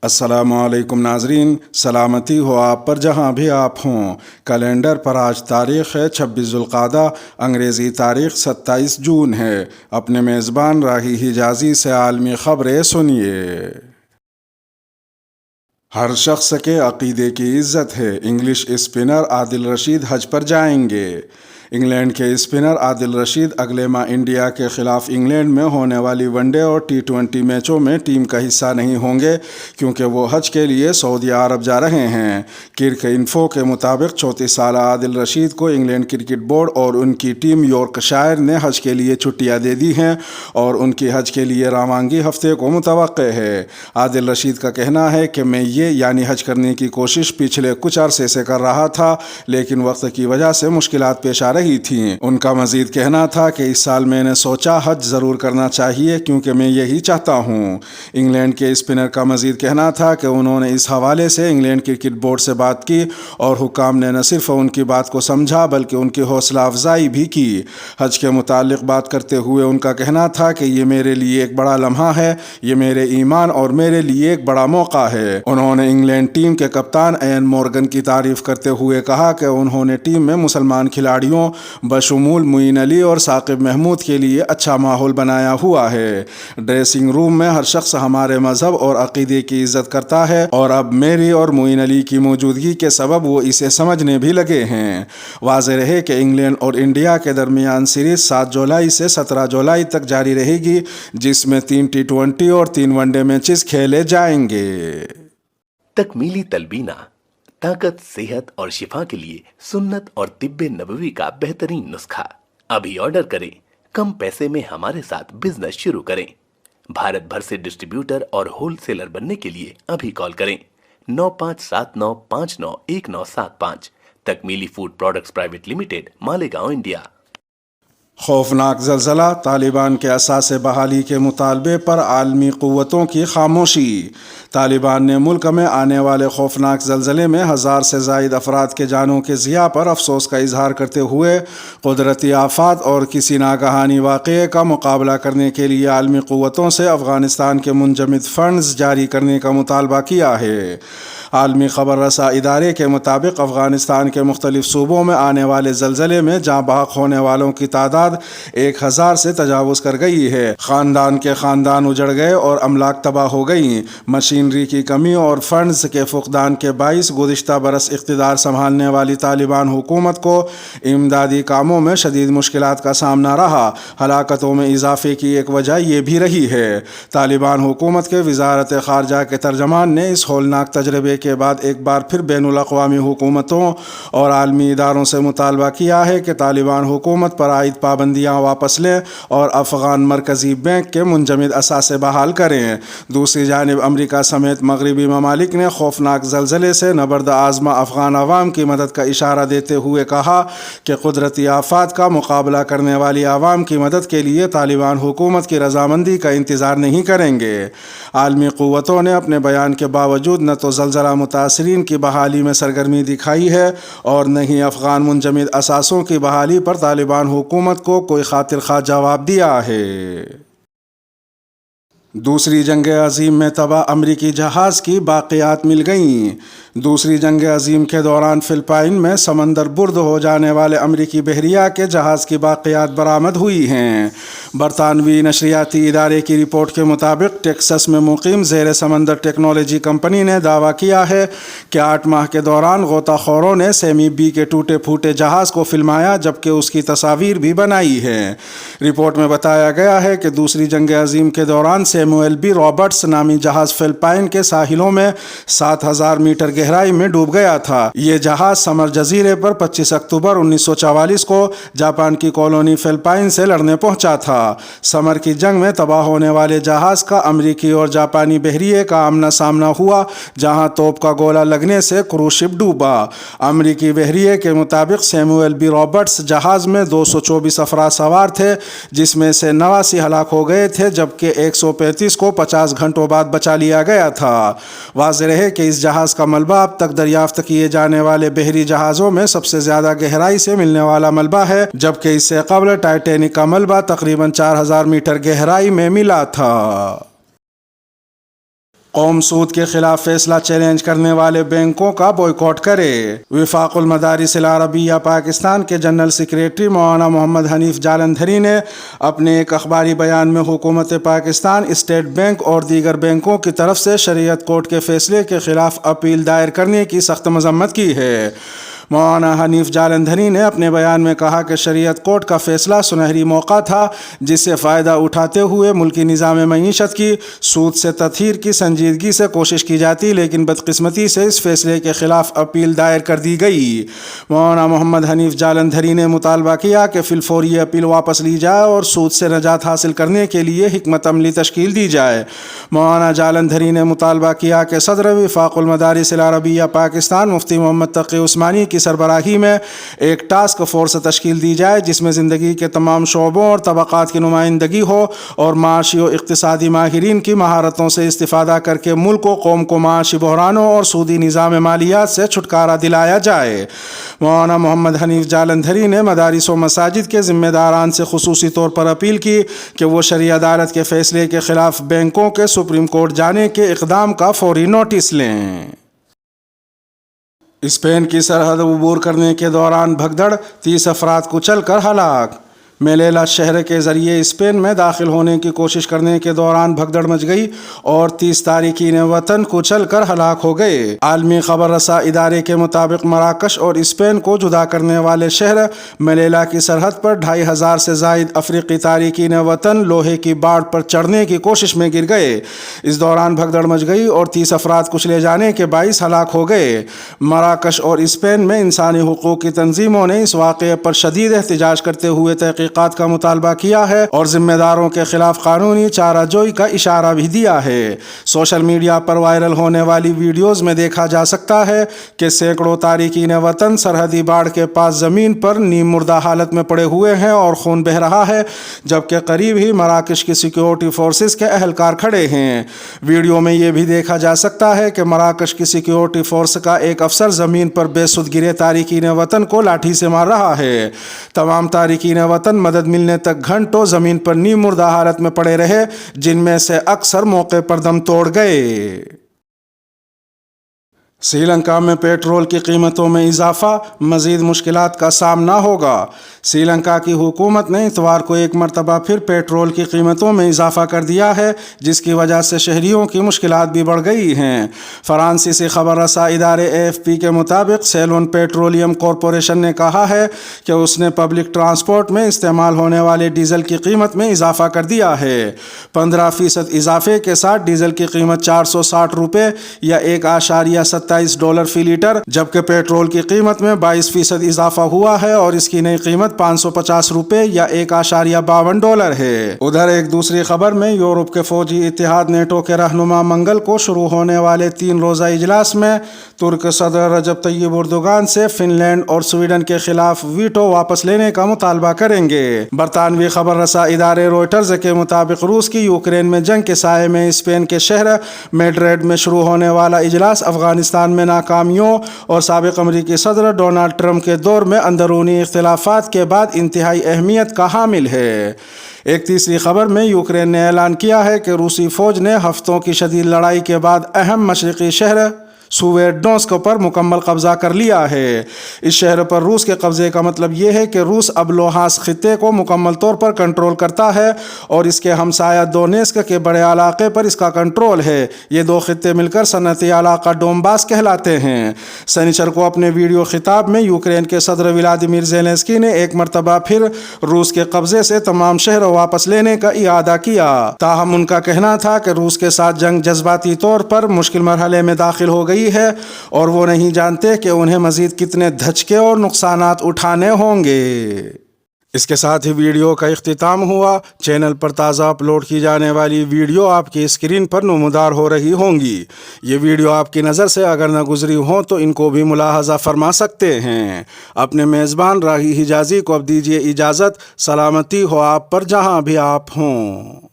السلام علیکم ناظرین، سلامتی ہو آپ پر جہاں بھی آپ ہوں۔ کیلنڈر پر آج تاریخ ہے 26 ذوالقعدہ، انگریزی تاریخ 27 جون ہے۔ اپنے میزبان راہی حجازی سے عالمی خبریں سنیے۔ ہر شخص کے عقیدے کی عزت ہے، انگلش اسپنر عادل رشید حج پر جائیں گے۔ انگلینڈ کے اسپنر عادل رشید اگلے ماہ انڈیا کے خلاف انگلینڈ میں ہونے والی ون ڈے اور ٹی20 میچوں میں ٹیم کا حصہ نہیں ہوں گے، کیونکہ وہ حج کے لیے سعودی عرب جا رہے ہیں۔ کرک انفو کے مطابق 34 سالہ عادل رشید کو انگلینڈ کرکٹ بورڈ اور ان کی ٹیم یارکشائر نے حج کے لیے چھٹیاں دے دی ہیں اور ان کی حج کے لیے روانگی ہفتے کو متوقع ہے۔ عادل رشید کا کہنا ہے کہ میں یعنی حج کرنے کی کوشش پچھلے کچھ عرصے سے کر رہا تھا، لیکن وقت کی وجہ سے مشکلات پیش آ رہی تھیں۔ ان کا مزید کہنا تھا کہ اس سال میں نے سوچا حج ضرور کرنا چاہیے کیونکہ میں یہی چاہتا ہوں۔ انگلینڈ کے اسپنر کا مزید کہنا تھا کہ انہوں نے اس حوالے سے انگلینڈ کرکٹ بورڈ سے بات کی اور حکام نے نہ صرف ان کی بات کو سمجھا بلکہ ان کی حوصلہ افزائی بھی کی۔ حج کے متعلق بات کرتے ہوئے ان کا کہنا تھا کہ یہ میرے لیے ایک بڑا لمحہ ہے، یہ میرے ایمان اور میرے لیے ایک بڑا موقع ہے۔ انہوں نے انگلینڈ ٹیم کے کپتان ایان مورگن کی تعریف کرتے ہوئے کہا کہ انہوں نے ٹیم میں مسلمان کھلاڑیوں بشمول معین علی اور ثاقب محمود کے لیے اچھا ماحول بنایا ہوا ہے۔ ڈریسنگ روم میں ہر شخص ہمارے مذہب اور عقیدے کی عزت کرتا ہے اور اب میری اور معین علی کی موجودگی کے سبب وہ اسے سمجھنے بھی لگے ہیں۔ واضح رہے کہ انگلینڈ اور انڈیا کے درمیان سیریز 7 جولائی سے 17 جولائی تک جاری رہے گی، جس میں 3 ٹی20 اور 3 ون ڈے میچز کھیلے جائیں گے۔ تکمیلی تلبینہ طاقت، صحت اور شفا کے لیے سنت اور طب نبوی کا بہترین نسخہ۔ ابھی آرڈر کریں، کم پیسے میں ہمارے ساتھ بزنس شروع کریں۔ بھارت بھر سے ڈسٹریبیوٹر اور ہول سیلر بننے کے لیے ابھی کال کریں 9579591975۔ Takmeeli food products private limited, Malegaon, India. خوفناک زلزلہ، طالبان کے اثاثے بحالی کے مطالبے پر عالمی قوتوں کی خاموشی۔ طالبان نے ملک میں آنے والے خوفناک زلزلے میں 1000 سے زائد افراد کے جانوں کے ضیاع پر افسوس کا اظہار کرتے ہوئے قدرتی آفات اور کسی ناگہانی واقعے کا مقابلہ کرنے کے لیے عالمی قوتوں سے افغانستان کے منجمد فنڈز جاری کرنے کا مطالبہ کیا ہے۔ عالمی خبر رساں ادارے کے مطابق افغانستان کے مختلف صوبوں میں آنے والے زلزلے میں جاں بحق ہونے والوں کی تعداد 1000 سے تجاوز کر گئی ہے۔ خاندان کے خاندان اجڑ گئے اور املاک تباہ ہو گئیں۔ مشینری کی کمی اور فنڈز کے فقدان کے باعث گزشتہ برس اقتدار سنبھالنے والی طالبان حکومت کو امدادی کاموں میں شدید مشکلات کا سامنا رہا۔ ہلاکتوں میں اضافے کی ایک وجہ یہ بھی رہی ہے۔ طالبان حکومت کے وزارت خارجہ کے ترجمان نے اس ہولناک تجربے کے بعد ایک بار پھر بین الاقوامی حکومتوں اور عالمی اداروں سے مطالبہ کیا ہے کہ طالبان حکومت پر عائد پابندیاں واپس لیں اور افغان مرکزی بینک کے منجمد اثاثے بحال کریں۔ دوسری جانب امریکہ سمیت مغربی ممالک نے خوفناک زلزلے سے نبرد آزما افغان عوام کی مدد کا اشارہ دیتے ہوئے کہا کہ قدرتی آفات کا مقابلہ کرنے والی عوام کی مدد کے لیے طالبان حکومت کی رضامندی کا انتظار نہیں کریں گے۔ عالمی قوتوں نے اپنے بیان کے باوجود نہ تو زلزلہ متاثرین کی بحالی میں سرگرمی دکھائی ہے اور نہ ہی افغان منجمد اثاثوں کی بحالی پر طالبان حکومت کو کوئی خاطر خواہ جواب دیا ہے۔ دوسری جنگ عظیم میں تباہ امریکی جہاز کی باقیات مل گئیں۔ دوسری جنگ عظیم کے دوران فلپائن میں سمندر برد ہو جانے والے امریکی بحریہ کے جہاز کی باقیات برآمد ہوئی ہیں۔ برطانوی نشریاتی ادارے کی رپورٹ کے مطابق ٹیکساس میں مقیم زیر سمندر ٹیکنالوجی کمپنی نے دعویٰ کیا ہے کہ 8 ماہ کے دوران غوطہ خوروں نے سیمی بی کے ٹوٹے پھوٹے جہاز کو فلمایا جبکہ اس کی تصاویر بھی بنائی ہیں۔ رپورٹ میں بتایا گیا ہے کہ دوسری جنگ عظیم کے دوران سیموئل بی رابرٹس نامی جہاز فلپائن کے ساحلوں میں 7000 میٹر گہرائی میں ڈوب گیا تھا۔ یہ جہاز سمر جزیرے پر 25 اکتوبر 1944 کو جاپان کی کالونی فلپائن سے لڑنے پہنچا تھا۔ سمر کی جنگ میں تباہ ہونے والے جہاز کا امریکی اور جاپانی بحریے کا آمنا سامنا ہوا، جہاں توپ کا گولہ لگنے سے کروز شپ ڈوبا۔ امریکی بحریے کے مطابق سیموئل بی رابرٹس جہاز میں 224 افراد سوار تھے، جس میں سے 89 ہلاک ہو گئے تھے جبکہ 135 کو 50 گھنٹوں بعد بچا لیا گیا تھا۔ واضح رہے کہ اس جہاز کا ملبہ اب تک دریافت کیے جانے والے بحری جہازوں میں سب سے زیادہ گہرائی سے ملنے والا ملبہ ہے، جبکہ اس سے قبل ٹائٹینک کا ملبہ تقریباً 4000 میٹر گہرائی میں ملا تھا۔ قوم سود کے خلاف فیصلہ چیلنج کرنے والے بینکوں کا بوائیکاٹ کرے۔ وفاق المدارس العربیہ پاکستان کے جنرل سیکریٹری مولانا محمد حنیف جالندھری نے اپنے ایک اخباری بیان میں حکومت پاکستان، اسٹیٹ بینک اور دیگر بینکوں کی طرف سے شریعت کورٹ کے فیصلے کے خلاف اپیل دائر کرنے کی سخت مذمت کی ہے۔ مولانا حنیف جالندھری نے اپنے بیان میں کہا کہ شریعت کورٹ کا فیصلہ سنہری موقع تھا جس سے فائدہ اٹھاتے ہوئے ملکی نظام معیشت کی سود سے تطہیر کی سنجیدگی سے کوشش کی جاتی، لیکن بدقسمتی سے اس فیصلے کے خلاف اپیل دائر کر دی گئی۔ مولانا محمد حنیف جالندھری نے مطالبہ کیا کہ فی الفور یہ اپیل واپس لی جائے اور سود سے نجات حاصل کرنے کے لیے حکمت عملی تشکیل دی جائے۔ مولانا جالندھری نے مطالبہ کیا کہ صدر وفاق المدارس العربیہ پاکستان مفتی محمد تقی عثمانی کی سربراہی میں ایک ٹاسک فورس تشکیل دی جائے جس میں زندگی کے تمام شعبوں اور طبقات کی نمائندگی ہو اور معاشی و اقتصادی ماہرین کی مہارتوں سے استفادہ کر کے ملک و قوم کو معاشی بحرانوں اور سودی نظام مالیات سے چھٹکارا دلایا جائے۔ مولانا محمد حنیف جالندھری نے مدارس و مساجد کے ذمہ داران سے خصوصی طور پر اپیل کی کہ وہ شرعی عدالت کے فیصلے کے خلاف بینکوں کے سپریم کورٹ جانے کے اقدام کا فوری نوٹس لیں۔ اسپین کی سرحد عبور کرنے کے دوران بھگدڑ، 30 افراد کچل کر ہلاک۔ میلیلا شہر کے ذریعے اسپین میں داخل ہونے کی کوشش کرنے کے دوران بھگدڑ مچ گئی اور 30 تارکین وطن کچل کر ہلاک ہو گئے۔ عالمی خبر رساں ادارے کے مطابق مراکش اور اسپین کو جدا کرنے والے شہر میلیلا کی سرحد پر 2500 سے زائد افریقی تارکین وطن لوہے کی باڑ پر چڑھنے کی کوشش میں گر گئے۔ اس دوران بھگدڑ مچ گئی اور 30 افراد کچلے جانے کے باعث ہلاک ہو گئے۔ مراکش اور اسپین میں انسانی حقوق کی تنظیموں نے اس واقعے پر شدید احتجاج کرتے ہوئے تحقیقات کا مطالبہ کیا ہے اور ذمہ داروں کے خلاف قانونی چارہ جوئی کا اشارہ بھی دیا ہے۔ سوشل میڈیا پر وائرل ہونے والی ویڈیوز میں دیکھا جا سکتا ہے کہ سینکڑوں تارکین وطن سرحدی باڑ کے پاس زمین پر نیم مردہ حالت میں پڑے ہوئے ہیں اور خون بہہ رہا ہے، جبکہ قریب ہی مراکش کی سیکیورٹی فورسز کے اہلکار کھڑے ہیں۔ ویڈیو میں یہ بھی دیکھا جا سکتا ہے کہ مراکش کی سیکیورٹی فورس کا ایک افسر زمین پر بے سود گرے تارکین وطن کو لاٹھی سے مار رہا ہے۔ تمام تارکین وطن مدد ملنے تک گھنٹوں زمین پر نیم مردہ حالت میں پڑے رہے، جن میں سے اکثر موقع پر دم توڑ گئے۔ سری لنکا میں پیٹرول کی قیمتوں میں اضافہ، مزید مشکلات کا سامنا ہوگا۔ سری لنکا کی حکومت نے اتوار کو ایک مرتبہ پھر پیٹرول کی قیمتوں میں اضافہ کر دیا ہے، جس کی وجہ سے شہریوں کی مشکلات بھی بڑھ گئی ہیں۔ فرانسیسی خبر رساں ادارے AFP کے مطابق سیلون پیٹرولیم کارپوریشن نے کہا ہے کہ اس نے پبلک ٹرانسپورٹ میں استعمال ہونے والے ڈیزل کی قیمت میں اضافہ کر دیا ہے۔ 15% اضافے کے ساتھ ڈیزل کی قیمت 460 روپے یا $1.27 فی لیٹر، جبکہ پیٹرول کی قیمت میں 22% اضافہ ہوا ہے اور اس کی نئی قیمت 550 روپے یا $1.52 ہے۔ ادھر ایک دوسری خبر میں یورپ کے فوجی اتحاد نیٹو کے رہنما منگل کو شروع ہونے والے 3 روزہ اجلاس میں ترک صدر رجب طیب اردوغان سے فن لینڈ اور سویڈن کے خلاف ویٹو واپس لینے کا مطالبہ کریں گے۔ برطانوی خبر رساں ادارے روئٹرز کے مطابق روس کی یوکرین میں جنگ کے سائے میں اسپین کے شہر میڈرڈ میں شروع ہونے والا اجلاس افغانستان میں ناکامیوں اور سابق امریکی صدر ڈونلڈ ٹرمپ کے دور میں اندرونی اختلافات کے بعد انتہائی اہمیت کا حامل ہے۔ ایک تیسری خبر میں یوکرین نے اعلان کیا ہے کہ روسی فوج نے ہفتوں کی شدید لڑائی کے بعد اہم مشرقی شہر سویڈونسک پر مکمل قبضہ کر لیا ہے۔ اس شہر پر روس کے قبضے کا مطلب یہ ہے کہ روس اب لوہانسک خطے کو مکمل طور پر کنٹرول کرتا ہے اور اس کے ہمسایہ دونیسک کے بڑے علاقے پر اس کا کنٹرول ہے۔ یہ 2 خطے مل کر صنعتی علاقہ ڈونباس کہلاتے ہیں۔ سنیچر کو اپنے ویڈیو خطاب میں یوکرین کے صدر ولادیمیر زیلنسکی نے ایک مرتبہ پھر روس کے قبضے سے تمام شہر واپس لینے کا اعادہ کیا، تاہم ان کا کہنا تھا کہ روس کے ساتھ جنگ جذباتی طور پر مشکل مرحلے میں داخل ہو گئی ہے اور وہ نہیں جانتے کہ انہیں مزید کتنے دھچکے اور نقصانات اٹھانے ہوں گے۔ اس کے ساتھ ہی ویڈیو کا اختتام ہوا۔ چینل پر تازہ اپلوڈ کی جانے والی ویڈیو آپ کی اسکرین پر نمودار ہو رہی ہوں گی۔ یہ ویڈیو آپ کی نظر سے اگر نہ گزری ہوں تو ان کو بھی ملاحظہ فرما سکتے ہیں۔ اپنے میزبان راہی حجازی کو اب دیجیے اجازت۔ سلامتی ہو آپ پر جہاں بھی آپ ہوں۔